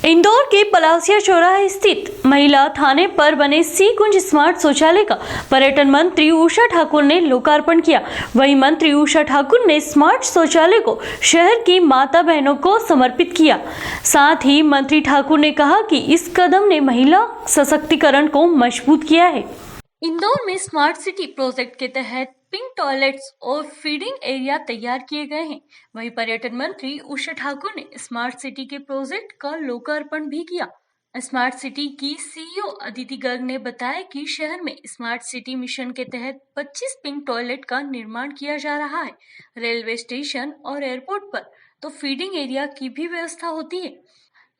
इंदौर के पलासिया चौराहे स्थित महिला थाने पर बने सी कुंज स्मार्ट शौचालय का पर्यटन मंत्री उषा ठाकुर ने लोकार्पण किया। वहीं मंत्री उषा ठाकुर ने स्मार्ट शौचालय को शहर की माता बहनों को समर्पित किया। साथ ही मंत्री ठाकुर ने कहा कि इस कदम ने महिला सशक्तिकरण को मजबूत किया है। इंदौर में स्मार्ट सिटी प्रोजेक्ट के तहत पिंक टॉयलेट्स और फीडिंग एरिया तैयार किए गए हैं। वहीं पर्यटन मंत्री उषा ठाकुर ने स्मार्ट सिटी के प्रोजेक्ट का लोकार्पण भी किया। स्मार्ट सिटी की सीईओ अदिति गर्ग ने बताया कि शहर में स्मार्ट सिटी मिशन के तहत 25 पिंक टॉयलेट का निर्माण किया जा रहा है। रेलवे स्टेशन और एयरपोर्ट पर तो फीडिंग एरिया की भी व्यवस्था होती है,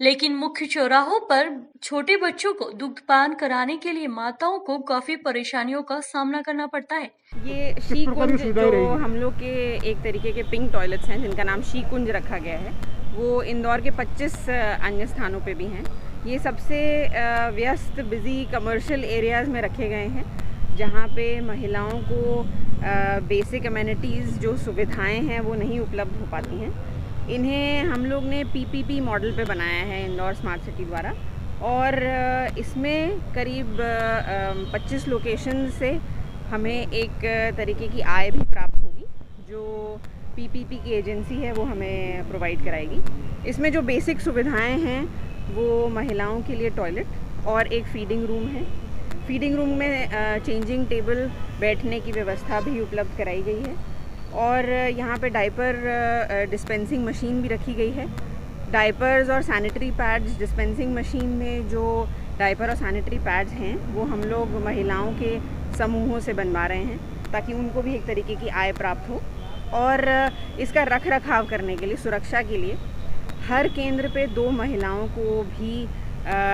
लेकिन मुख्य चौराहों पर छोटे बच्चों को दुग्धपान कराने के लिए माताओं को काफी परेशानियों का सामना करना पड़ता है। ये शी कुंज जो हम लोग के एक तरीके के पिंक टॉयलेट्स हैं, जिनका नाम शी कुंज रखा गया है, वो इंदौर के 25 अन्य स्थानों पे भी हैं। ये सबसे व्यस्त बिजी कमर्शियल एरियाज़ में रखे गए हैं, जहाँ पे महिलाओं को बेसिक अमेनिटीज़ जो सुविधाएं हैं वो नहीं उपलब्ध हो पाती हैं। इन्हें हम लोग ने पीपीपी मॉडल पे बनाया है इंदौर स्मार्ट सिटी द्वारा, और इसमें करीब 25 लोकेशन से हमें एक तरीके की आय भी प्राप्त होगी, जो पीपीपी की एजेंसी है वो हमें प्रोवाइड कराएगी। इसमें जो बेसिक सुविधाएं हैं वो महिलाओं के लिए टॉयलेट और एक फीडिंग रूम है। फीडिंग रूम में चेंजिंग टेबल, बैठने की व्यवस्था भी उपलब्ध कराई गई है, और यहाँ पे डायपर डिस्पेंसिंग मशीन भी रखी गई है। डायपर्स और सैनिटरी पैड्स डिस्पेंसिंग मशीन में जो डायपर और सैनिटरी पैड्स हैं वो हम लोग महिलाओं के समूहों से बनवा रहे हैं, ताकि उनको भी एक तरीके की आय प्राप्त हो। और इसका रख रखाव करने के लिए, सुरक्षा के लिए हर केंद्र पे 2 महिलाओं को भी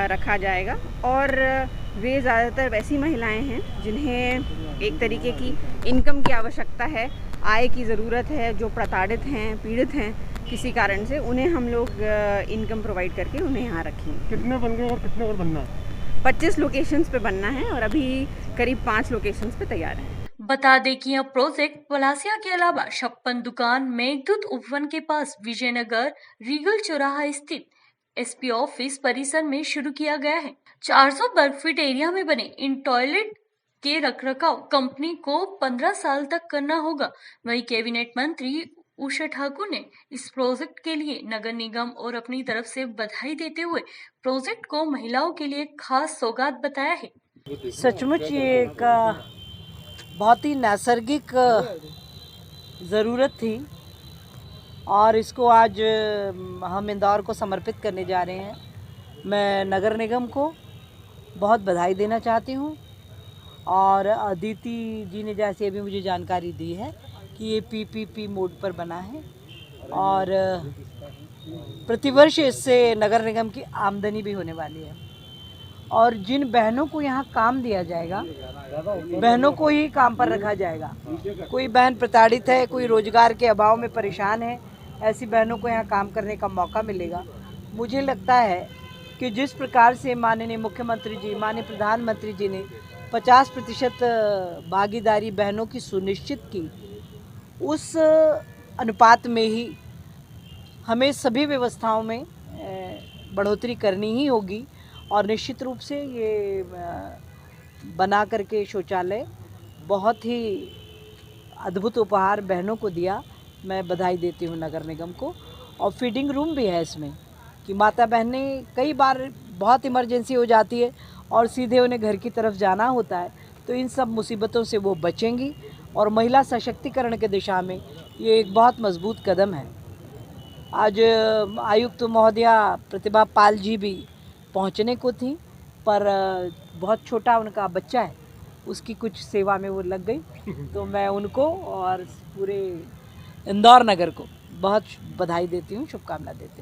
रखा जाएगा, और वे ज़्यादातर वैसी महिलाएं हैं जिन्हें एक तरीके की इनकम की आवश्यकता है, आय की ज़रूरत है, जो प्रताड़ित हैं, पीड़ित हैं किसी कारण से, उन्हें हम लोग इनकम प्रोवाइड करके उन्हें यहाँ रखेंगे। कितने बन गए और कितने और बनना है? 25 लोकेशंस पे बनना है और अभी करीब 5 लोकेशंस पे तैयार है। बता दें कि यह प्रोजेक्ट पलासिया के अलावा 56 दुकान मेघदूत उपवन के पास विजयनगर रीगल चौराहा स्थित एसपी ऑफिस परिसर में शुरू किया गया है। 400 वर्ग फीट एरिया में बने इन टॉयलेट के रखरखाव कंपनी को 15 साल तक करना होगा। वहीं कैबिनेट मंत्री उषा ठाकुर ने इस प्रोजेक्ट के लिए नगर निगम और अपनी तरफ से बधाई देते हुए प्रोजेक्ट को महिलाओं के लिए खास सौगात बताया है। सचमुच ये एक बहुत ही नैसर्गिक ज़रूरत थी, और इसको आज हम इंदौर को समर्पित करने जा रहे हैं। मैं नगर निगम को बहुत बधाई देना चाहती हूँ, और अदिति जी ने जैसे अभी मुझे जानकारी दी है कि ये पीपीपी मोड पर बना है, और प्रतिवर्ष इससे नगर निगम की आमदनी भी होने वाली है। और जिन बहनों को यहाँ काम दिया जाएगा, बहनों को ही काम पर रखा जाएगा। कोई बहन प्रताड़ित है, कोई रोजगार के अभाव में परेशान है, ऐसी बहनों को यहाँ काम करने का मौका मिलेगा। मुझे लगता है कि जिस प्रकार से माननीय मुख्यमंत्री जी, माननीय प्रधानमंत्री जी ने 50% भागीदारी बहनों की सुनिश्चित की, उस अनुपात में ही हमें सभी व्यवस्थाओं में बढ़ोतरी करनी ही होगी। और निश्चित रूप से ये बना करके शौचालय बहुत ही अद्भुत उपहार बहनों को दिया। मैं बधाई देती हूँ नगर निगम को। और फीडिंग रूम भी है इसमें, कि माता बहनें कई बार बहुत इमरजेंसी हो जाती है और सीधे उन्हें घर की तरफ जाना होता है, तो इन सब मुसीबतों से वो बचेंगी, और महिला सशक्तिकरण के दिशा में ये एक बहुत मजबूत कदम है। आज आयुक्त महोदया प्रतिभा पाल जी भी पहुंचने को थी, पर बहुत छोटा उनका बच्चा है, उसकी कुछ सेवा में वो लग गई। तो मैं उनको और पूरे इंदौर नगर को बहुत बधाई देती हूँ, शुभकामना देती हूँ।